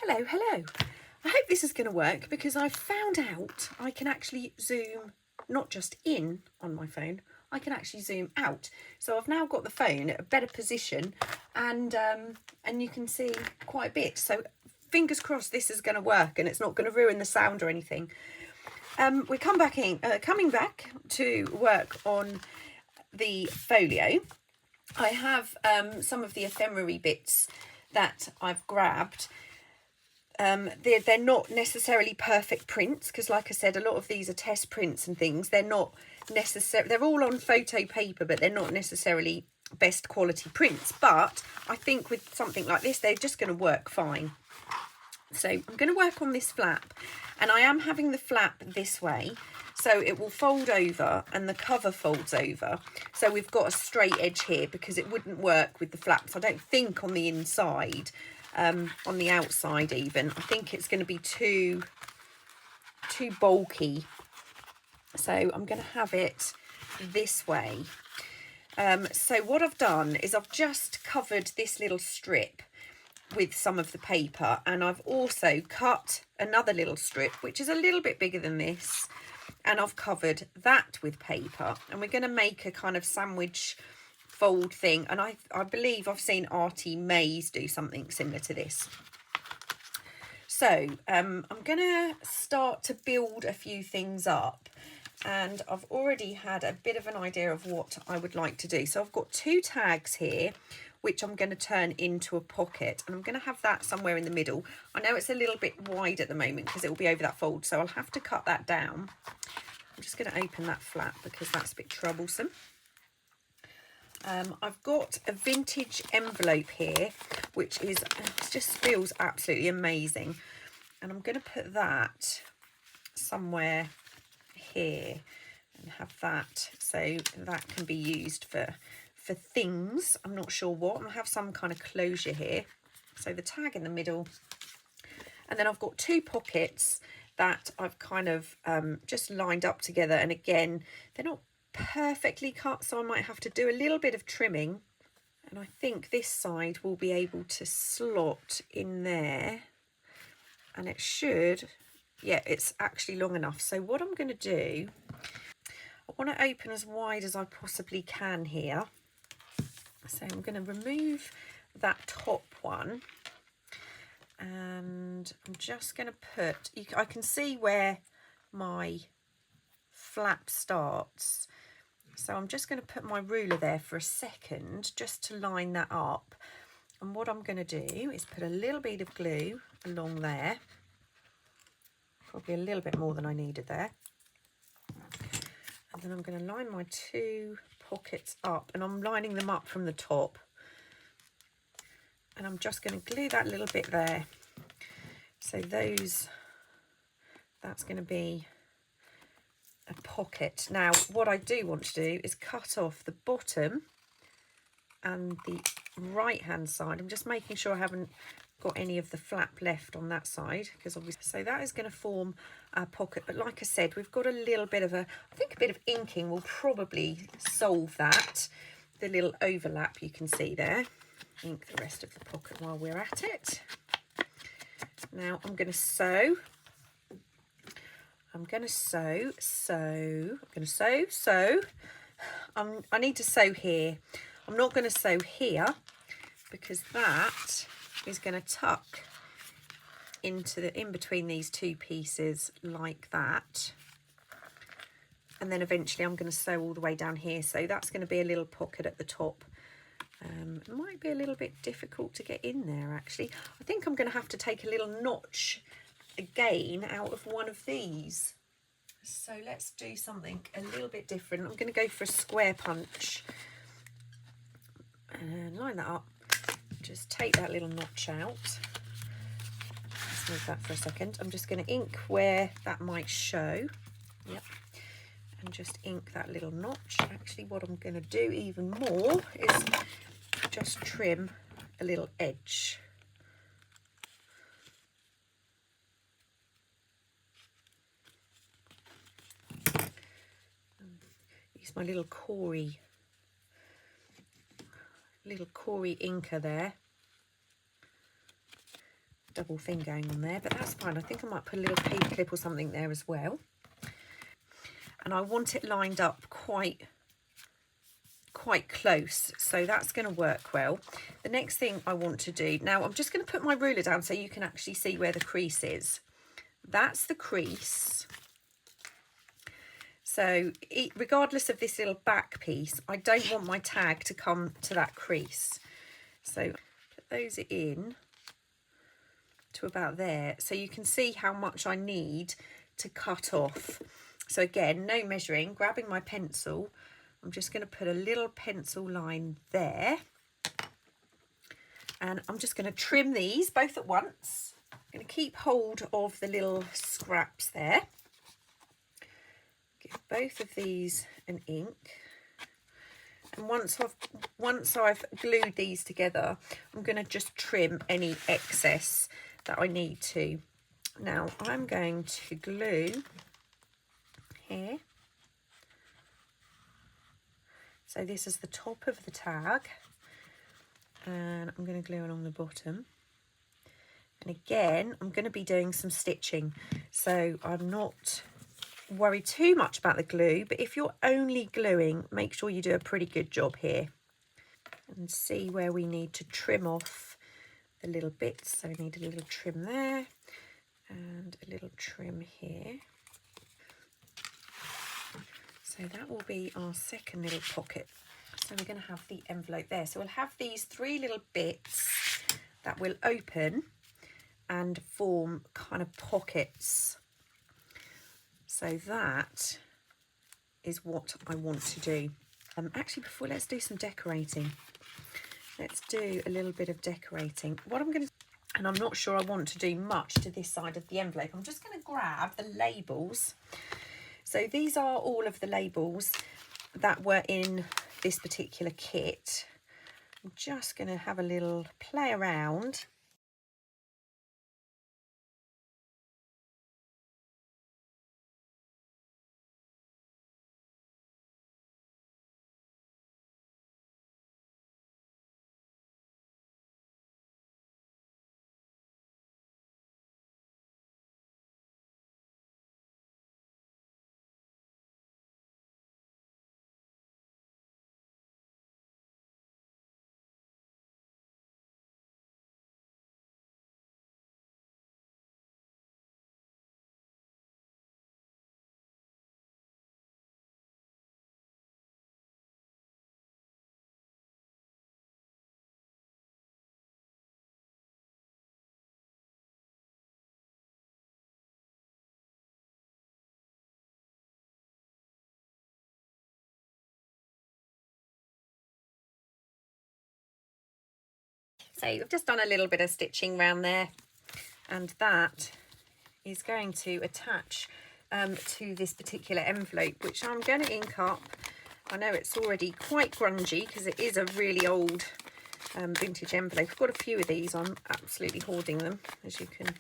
Hello. I hope this is going to work because I've found out I can actually zoom not just in on my phone, I can actually zoom out. So I've now got the phone at a better position and you can see quite a bit. So fingers crossed this is going to work and it's not going to ruin the sound or anything. We're coming back to work on the folio. I have some of the ephemera bits that I've grabbed. They're not necessarily perfect prints because, like I said, a lot of these are test prints and things. They're not necessarily, they're all on photo paper, but they're not necessarily best quality prints. But I think with something like this, they're just going to work fine. So I'm going to work on this flap, and I am having the flap this way, so it will fold over and the cover folds over. So we've got a straight edge here because it wouldn't work with the flaps, I don't think, on the inside. On the outside even, I think it's going to be too bulky. So I'm going to have it this way. So what I've done is I've just covered this little strip with some of the paper, and I've also cut another little strip which is a little bit bigger than this, and I've covered that with paper, and we're going to make a kind of sandwich fold thing, and I believe I've seen Artie Mays do something similar to this. So I'm going to start to build a few things up, and I've already had a bit of an idea of what I would like to do. So I've got 2 tags here which I'm going to turn into a pocket, and I'm going to have that somewhere in the middle. I know it's a little bit wide at the moment because it will be over that fold, so I'll have to cut that down. I'm just going to open that flap because that's a bit troublesome. I've got a vintage envelope here, which is, it just feels absolutely amazing. And I'm going to put that somewhere here and have that so that can be used for things. I'm not sure what. I'm going to have some kind of closure here. So the tag in the middle. And then I've got 2 pockets that I've kind of just lined up together. And again, they're not perfectly cut, so I might have to do a little bit of trimming, and I think this side will be able to slot in there, and it should, yeah, it's actually long enough. So what I'm going to do, I want to open as wide as I possibly can here, so I'm going to remove that top one, and I'm just going to put, I can see where my flap starts. So I'm just going to put my ruler there for a second just to line that up. And what I'm going to do is put a little bit of glue along there. Probably a little bit more than I needed there. And then I'm going to line my 2 pockets up, and I'm lining them up from the top. And I'm just going to glue that little bit there. So that's going to be a pocket. Now what I do want to do is cut off the bottom and the right hand side. I'm just making sure I haven't got any of the flap left on that side, because obviously, so that is going to form our pocket. But like I said, we've got a little bit of I think a bit of inking will probably solve that. The little overlap you can see there. Ink the rest of the pocket while we're at it. Now I'm going to sew. I need to sew here. I'm not going to sew here because that is going to tuck into in between these 2 pieces like that. And then eventually I'm going to sew all the way down here. So that's going to be a little pocket at the top. It might be a little bit difficult to get in there actually. I think I'm going to have to take a little notch again out of one of these. So let's do something a little bit different. I'm going to go for a square punch and line that up. Just take that little notch out. Let's move that for a second. I'm just going to ink where that might show. Yep. And just ink that little notch. Actually, what I'm going to do even more is just trim a little edge. Use my little Corey inker there. double thing going on there, but that's fine. I think I might put a little paper clip or something there as well. And I want it lined up quite close, so that's going to work well. The next thing I want to do, now I'm just going to put my ruler down so you can actually see where the crease is. That's the crease. So regardless of this little back piece, I don't want my tag to come to that crease. So put those in to about there, so you can see how much I need to cut off. So again, no measuring, grabbing my pencil, I'm just going to put a little pencil line there, and I'm just going to trim these both at once. I'm going to keep hold of the little scraps there. Give both of these an ink, and once I've glued these together, I'm going to just trim any excess that I need to. Now I'm going to glue here. So this is the top of the tag, and I'm going to glue along the bottom. And again, I'm going to be doing some stitching, so I'm not worried too much about the glue, but if you're only gluing, make sure you do a pretty good job here. And see where we need to trim off the little bits. So we need a little trim there and a little trim here. So that will be our second little pocket. So we're going to have the envelope there. So we'll have these 3 little bits that will open and form kind of pockets. So that is what I want to do. Actually, before, let's do some decorating. Let's do a little bit of decorating. What I'm going to, and I'm not sure I want to do much to this side of the envelope. I'm just going to grab the labels. So these are all of the labels that were in this particular kit. I'm just going to have a little play around. So I've just done a little bit of stitching around there, and that is going to attach to this particular envelope, which I'm going to ink up. I know it's already quite grungy because it is a really old vintage envelope. I've got a few of these. I'm absolutely hoarding them, as you can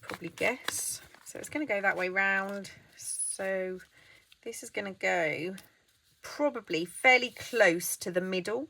probably guess. So it's going to go that way round. So this is going to go probably fairly close to the middle,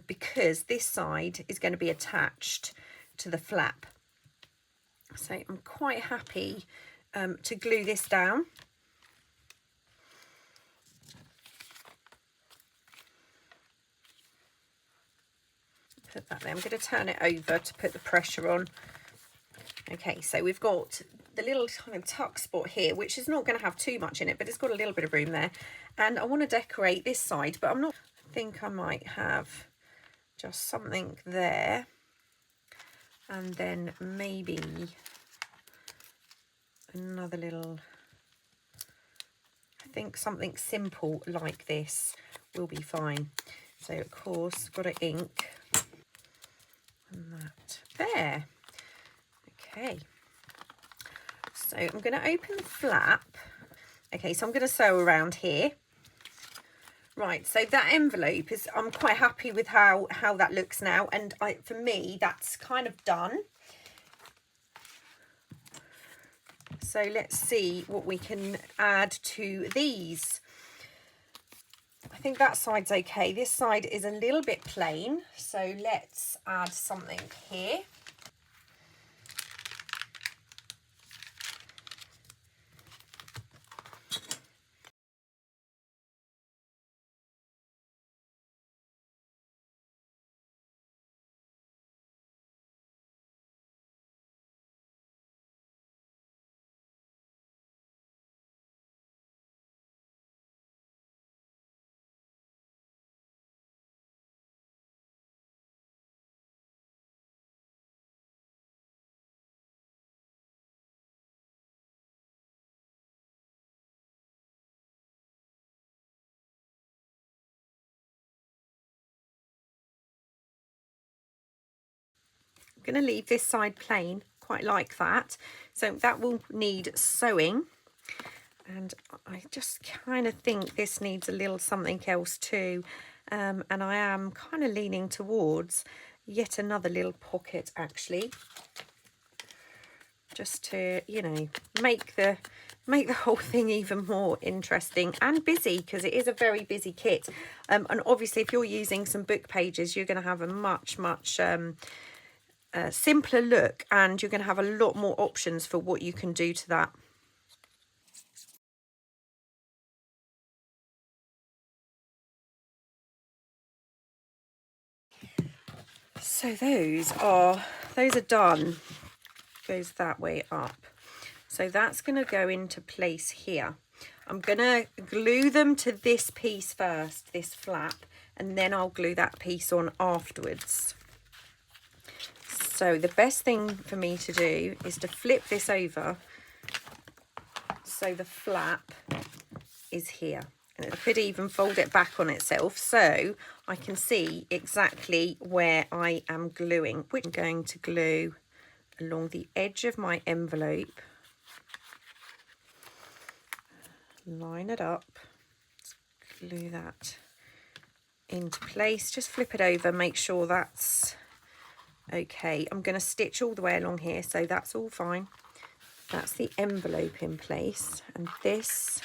because this side is going to be attached to the flap. So I'm quite happy to glue this down. Put that there. I'm going to turn it over to put the pressure on. Okay, so we've got the little kind of tuck spot here, which is not going to have too much in it, but it's got a little bit of room there. And I want to decorate this side, but I think I might have just something there, and then maybe another little, I think something simple like this will be fine. So of course, got to ink and that there. Okay, so I'm going to open the flap. Okay, so I'm going to sew around here. Right, so that envelope is, I'm quite happy with how that looks now, and for me that's kind of done. So let's see what we can add to these. I think that side's okay. This side is a little bit plain, so let's add something here. going to leave this side plain, quite like that. So that will need sewing. And I just kind of think this needs a little something else too. And I am kind of leaning towards yet another little pocket actually. Just to, you know, make the whole thing even more interesting and busy, because it is a very busy kit. And obviously if you're using some book pages, you're going to have a much simpler look, and you're going to have a lot more options for what you can do to that. So those are done. Goes that way up. So that's going to go into place here. I'm going to glue them to this piece first, this flap, and then I'll glue that piece on afterwards. So the best thing for me to do is to flip this over so the flap is here. And I could even fold it back on itself so I can see exactly where I am gluing. I'm going to glue along the edge of my envelope. Line it up, glue that into place, just flip it over, make sure that's okay. I'm going to stitch all the way along here, so that's all fine. That's the envelope in place, and this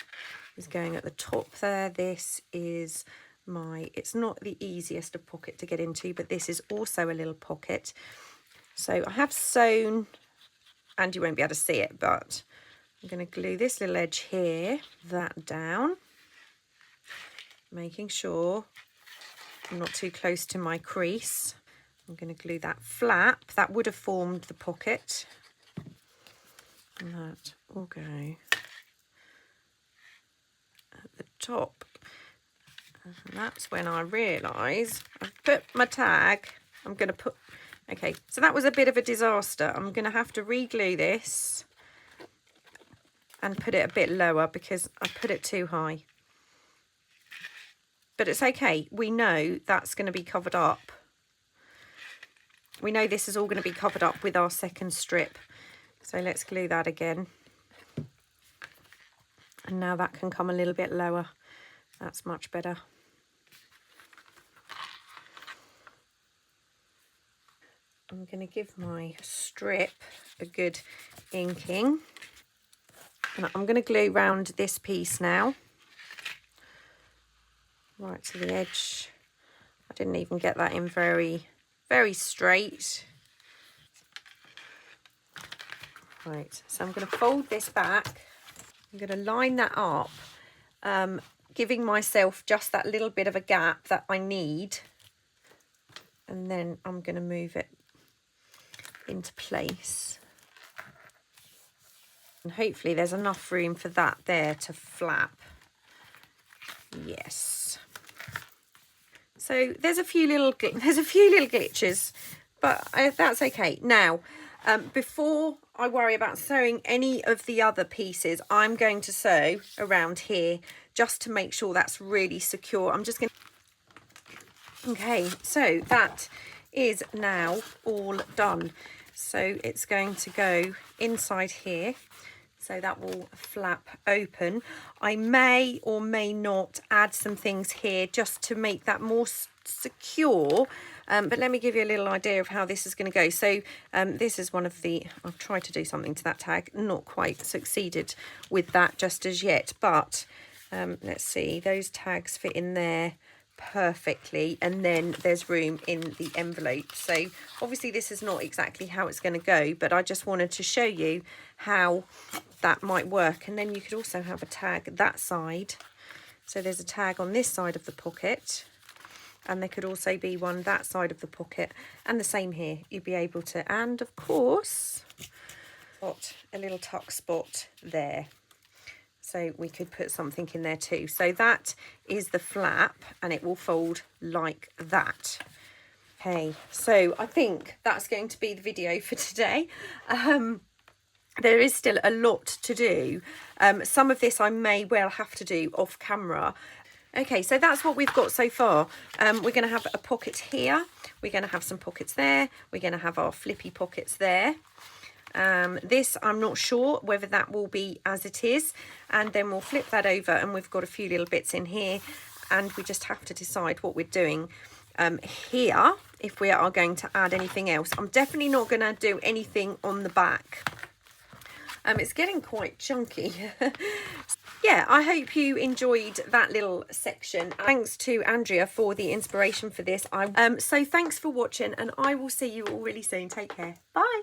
is going at the top there. This is it's not the easiest of pocket to get into, but this is also a little pocket. So I have sewn, and you won't be able to see it, but I'm going to glue this little edge here, that down, making sure I'm not too close to my crease. I'm going to glue that flap. That would have formed the pocket. And that will go at the top. And that's when I realise I've put my tag. I'm going to put... Okay, so that was a bit of a disaster. I'm going to have to re-glue this and put it a bit lower because I put it too high. But it's okay. We know that's going to be covered up. We know this is all going to be covered up with our second strip. So let's glue that again. And now that can come a little bit lower. That's much better. I'm going to give my strip a good inking. And I'm going to glue round this piece now. Right to the edge. I didn't even get that in very straight. Right, so I'm going to fold this back. I'm going to line that up, giving myself just that little bit of a gap that I need. And then I'm going to move it into place. And hopefully there's enough room for that there to flap. Yes. So there's a few little glitches, but that's okay. Now, before I worry about sewing any of the other pieces, I'm going to sew around here just to make sure that's really secure. I'm just going to... Okay, so that is now all done. So it's going to go inside here. So that will flap open. I may or may not add some things here just to make that more secure. But let me give you a little idea of how this is going to go. So this is one of the... I've tried to do something to that tag. Not quite succeeded with that just as yet. But let's see. Those tags fit in there perfectly, and then there's room in the envelope. So obviously this is not exactly how it's going to go, but I just wanted to show you how that might work. And then you could also have a tag that side. So there's a tag on this side of the pocket, and there could also be one that side of the pocket, and the same here. You'd be able to, and of course got a little tuck spot there. So we could put something in there too. So that is the flap, and it will fold like that. Okay, so I think that's going to be the video for today. There is still a lot to do. Some of this I may well have to do off camera. Okay, so that's what we've got so far. We're going to have a pocket here. We're going to have some pockets there. We're going to have our flippy pockets there. This, I'm not sure whether that will be as it is. And then we'll flip that over and we've got a few little bits in here. And we just have to decide what we're doing here, if we are going to add anything else. I'm definitely not going to do anything on the back. It's getting quite chunky. Yeah, I hope you enjoyed that little section. Thanks to Andrea for the inspiration for this. So thanks for watching, and I will see you all really soon. Take care. Bye.